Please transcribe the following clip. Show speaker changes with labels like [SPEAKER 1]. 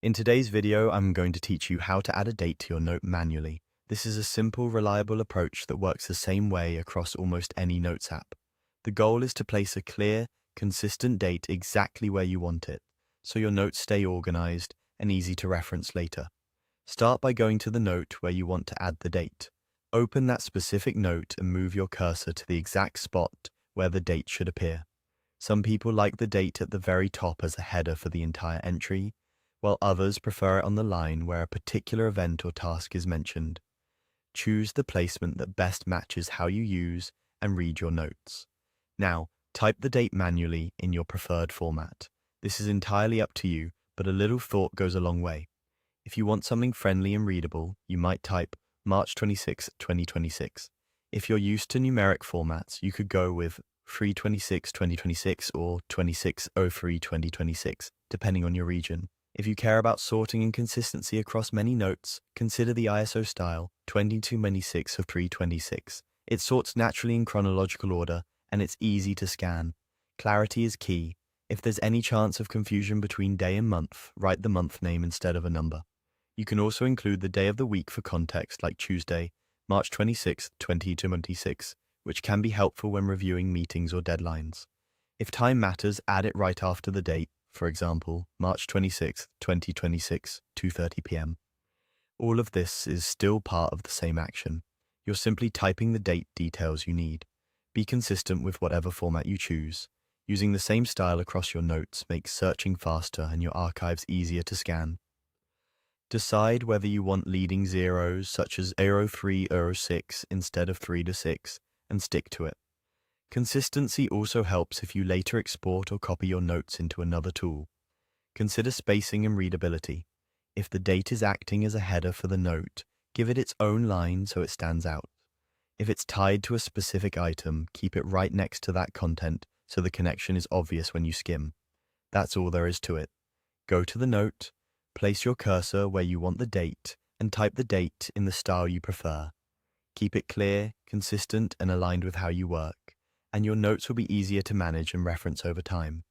[SPEAKER 1] In today's video, I'm going to teach you how to add a date to your note manually. This is a simple, reliable approach that works the same way across almost any notes app. The goal is to place a clear, consistent date exactly where you want it, so your notes stay organized and easy to reference later. Start by going to the note where you want to add the date. Open that specific note and move your cursor to the exact spot where the date should appear. Some people like the date at the very top as a header for the entire entry, while others prefer it on the line where a particular event or task is mentioned. Choose the placement that best matches how you use and read your notes. Now, type the date manually in your preferred format. This is entirely up to you, but a little thought goes a long way. If you want something friendly and readable, you might type March 26, 2026. If you're used to numeric formats, you could go with 3/26/2026 or 26/03/2026, depending on your region. If you care about sorting and consistency across many notes, consider the ISO style 2226 of 326. It sorts naturally in chronological order, and it's easy to scan. Clarity is key. If there's any chance of confusion between day and month, write the month name instead of a number. You can also include the day of the week for context, like Tuesday, March 26, 2026, which can be helpful when reviewing meetings or deadlines. If time matters, add it right after the date, for example, March 26, 2026, 2:30 p.m. All of this is still part of the same action. You're simply typing the date details you need. Be consistent with whatever format you choose. Using the same style across your notes makes searching faster and your archives easier to scan. Decide whether you want leading zeros such as 03, 06 instead of 3 to 6, and stick to it. Consistency also helps if you later export or copy your notes into another tool. Consider spacing and readability. If the date is acting as a header for the note, give it its own line so it stands out. If it's tied to a specific item, keep it right next to that content so the connection is obvious when you skim. That's all there is to it. Go to the note, place your cursor where you want the date, and type the date in the style you prefer. Keep it clear, consistent, and aligned with how you work, and your notes will be easier to manage and reference over time.